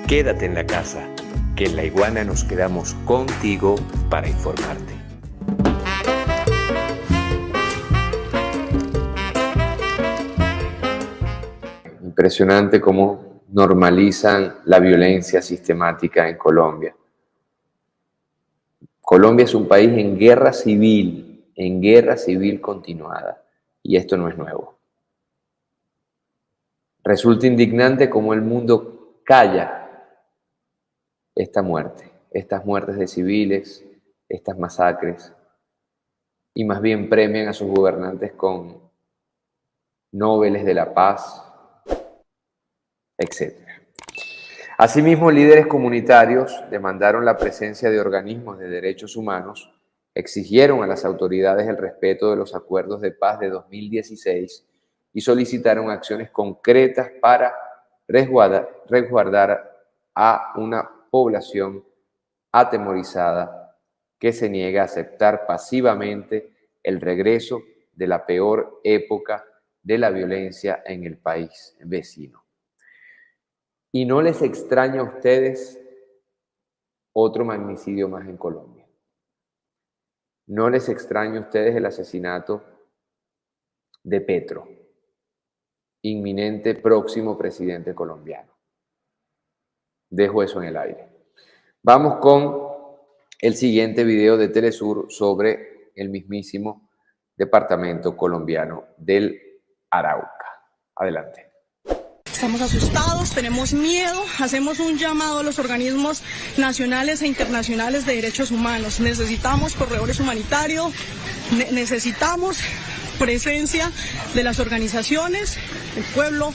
Quédate en la casa, que en La Iguana nos quedamos contigo para informarte. Impresionante cómo normalizan la violencia sistemática en Colombia. Colombia es un país en guerra civil continuada, y esto no es nuevo. Resulta indignante cómo el mundo calla estas muertes de civiles, estas masacres, y más bien premian a sus gobernantes con Nóbeles de la Paz, etc. Asimismo, líderes comunitarios demandaron la presencia de organismos de derechos humanos, exigieron a las autoridades el respeto de los acuerdos de paz de 2016 y solicitaron acciones concretas para resguardar a una población atemorizada que se niega a aceptar pasivamente el regreso de la peor época de la violencia en el país vecino. ¿Y no les extraña a ustedes otro magnicidio más en Colombia? ¿No les extraña a ustedes el asesinato de Petro, inminente próximo presidente colombiano? Dejo eso en el aire. Vamos con el siguiente video de Telesur sobre el mismísimo departamento colombiano del Arauca. Adelante. Estamos asustados, tenemos miedo, hacemos un llamado a los organismos nacionales e internacionales de derechos humanos. Necesitamos corredores humanitarios, necesitamos presencia de las organizaciones. El pueblo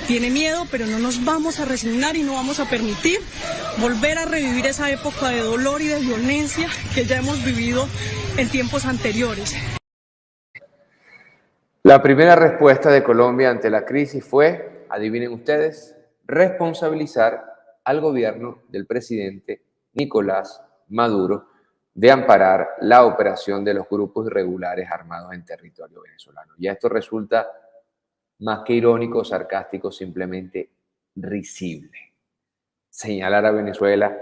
tiene miedo, pero no nos vamos a resignar y no vamos a permitir volver a revivir esa época de dolor y de violencia que ya hemos vivido en tiempos anteriores. La primera respuesta de Colombia ante la crisis fue, adivinen ustedes, responsabilizar al gobierno del presidente Nicolás Maduro de amparar la operación de los grupos irregulares armados en territorio venezolano. Y esto resulta más que irónico, sarcástico, simplemente risible. Señalar a Venezuela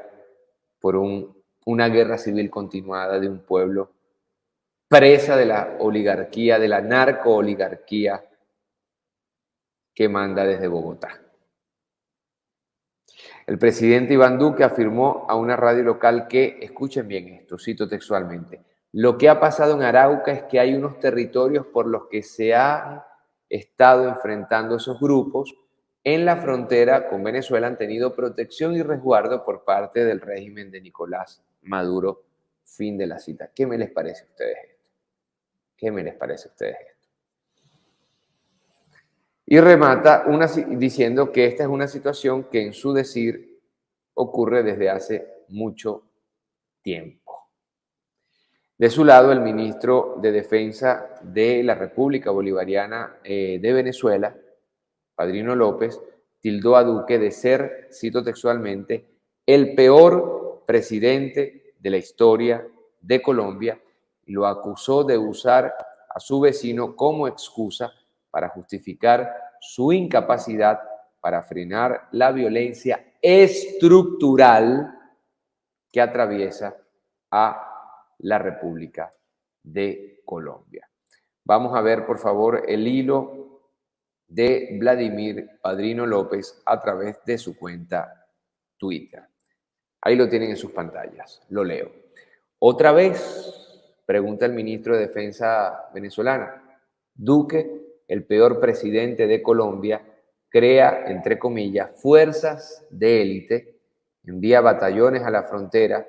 por una guerra civil continuada de un pueblo presa de la oligarquía, de la narcooligarquía que manda desde Bogotá. El presidente Iván Duque afirmó a una radio local que, escuchen bien esto, cito textualmente, lo que ha pasado en Arauca es que hay unos territorios por los que se han estado enfrentando esos grupos en la frontera con Venezuela, han tenido protección y resguardo por parte del régimen de Nicolás Maduro. Fin de la cita. ¿Qué me les parece a ustedes esto? ¿Qué me les parece a ustedes esto? Y remata diciendo que esta es una situación que en su decir ocurre desde hace mucho tiempo. De su lado, el ministro de Defensa de la República Bolivariana de Venezuela, Padrino López, tildó a Duque de ser, cito textualmente, el peor presidente de la historia de Colombia y lo acusó de usar a su vecino como excusa para justificar su incapacidad para frenar la violencia estructural que atraviesa a la República de Colombia. Vamos a ver, por favor, el hilo de Vladimir Padrino López a través de su cuenta Twitter. Ahí lo tienen en sus pantallas, lo leo. ¿Otra vez? Pregunta el ministro de Defensa venezolana. Duque, el peor presidente de Colombia, crea, entre comillas, fuerzas de élite, envía batallones a la frontera,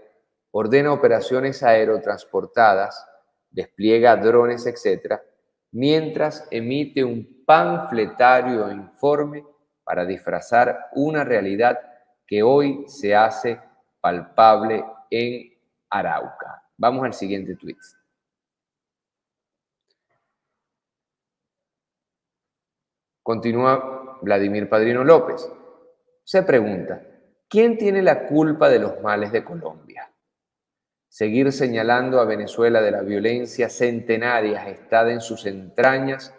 ordena operaciones aerotransportadas, despliega drones, etc., mientras emite un panfletario informe para disfrazar una realidad que hoy se hace palpable en Arauca. Vamos al siguiente tuit. Continúa Vladimir Padrino López. Se pregunta, ¿quién tiene la culpa de los males de Colombia? Seguir señalando a Venezuela de la violencia centenaria gestada en sus entrañas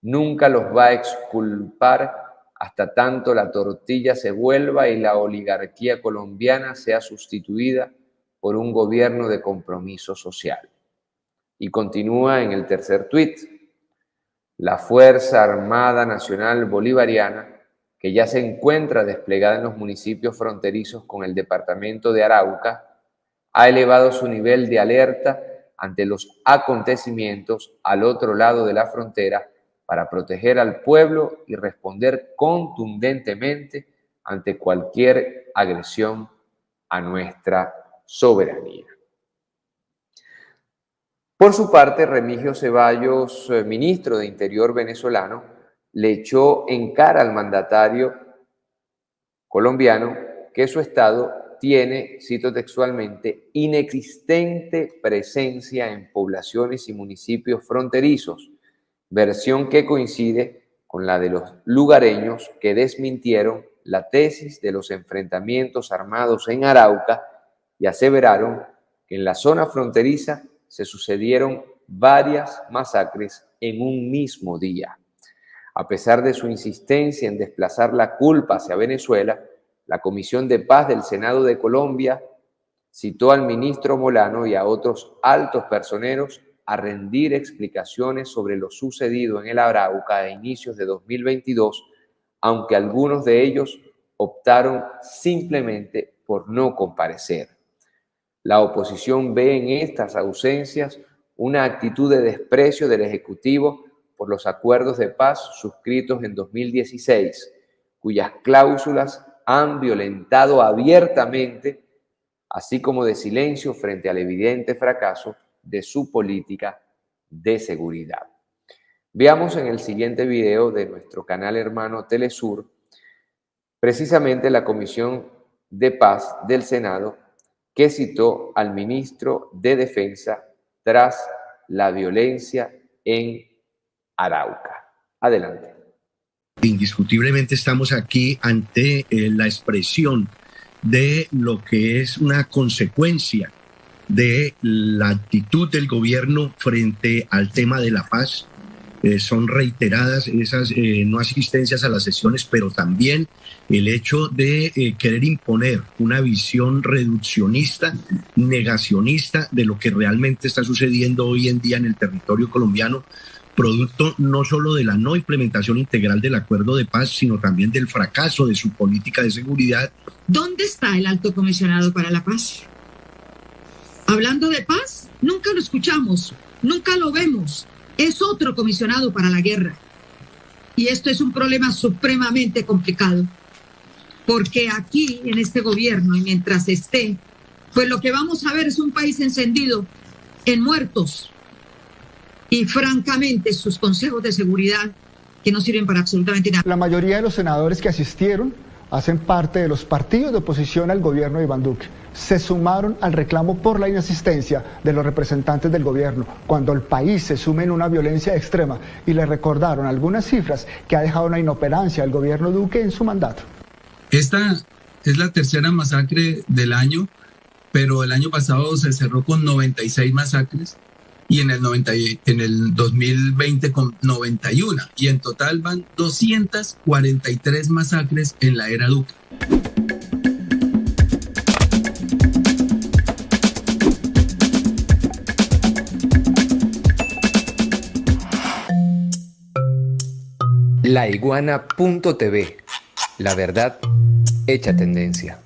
nunca los va a exculpar hasta tanto la tortilla se vuelva y la oligarquía colombiana sea sustituida por un gobierno de compromiso social. Y continúa en el tercer tuit: la Fuerza Armada Nacional Bolivariana, que ya se encuentra desplegada en los municipios fronterizos con el departamento de Arauca, ha elevado su nivel de alerta ante los acontecimientos al otro lado de la frontera para proteger al pueblo y responder contundentemente ante cualquier agresión a nuestra soberanía. Por su parte, Remigio Ceballos, ministro de Interior venezolano, le echó en cara al mandatario colombiano que su estado tiene, cito textualmente, inexistente presencia en poblaciones y municipios fronterizos, versión que coincide con la de los lugareños que desmintieron la tesis de los enfrentamientos armados en Arauca y aseveraron que en la zona fronteriza se sucedieron varias masacres en un mismo día. A pesar de su insistencia en desplazar la culpa hacia Venezuela, la Comisión de Paz del Senado de Colombia citó al ministro Molano y a otros altos personeros a rendir explicaciones sobre lo sucedido en el Arauca a inicios de 2022, aunque algunos de ellos optaron simplemente por no comparecer. La oposición ve en estas ausencias una actitud de desprecio del Ejecutivo por los acuerdos de paz suscritos en 2016, cuyas cláusulas han violentado abiertamente, así como de silencio frente al evidente fracaso de su política de seguridad. Veamos en el siguiente video de nuestro canal hermano Telesur precisamente la Comisión de Paz del Senado que citó al ministro de Defensa tras la violencia en Arauca. Adelante. Indiscutiblemente estamos aquí ante la expresión de lo que es una consecuencia de la actitud del gobierno frente al tema de la paz. Son reiteradas esas no asistencias a las sesiones, pero también el hecho de querer imponer una visión reduccionista, negacionista de lo que realmente está sucediendo hoy en día en el territorio colombiano, producto no solo de la no implementación integral del acuerdo de paz, sino también del fracaso de su política de seguridad. ¿Dónde está el alto comisionado para la paz? Hablando de paz, nunca lo escuchamos, nunca lo vemos. Es otro comisionado para la guerra. Y esto es un problema supremamente complicado, porque aquí, en este gobierno, y mientras esté, pues lo que vamos a ver es un país encendido en muertos. Y francamente, sus consejos de seguridad que no sirven para absolutamente nada. La mayoría de los senadores que asistieron hacen parte de los partidos de oposición al gobierno de Iván Duque. Se sumaron al reclamo por la inasistencia de los representantes del gobierno cuando el país se sume en una violencia extrema y le recordaron algunas cifras que ha dejado una inoperancia del gobierno Duque en su mandato. Esta es la tercera masacre del año, pero el año pasado se cerró con 96 masacres y en el 2020 con 91, y en total van 243 masacres en la era Duque. laiguana.tv, la verdad hecha tendencia.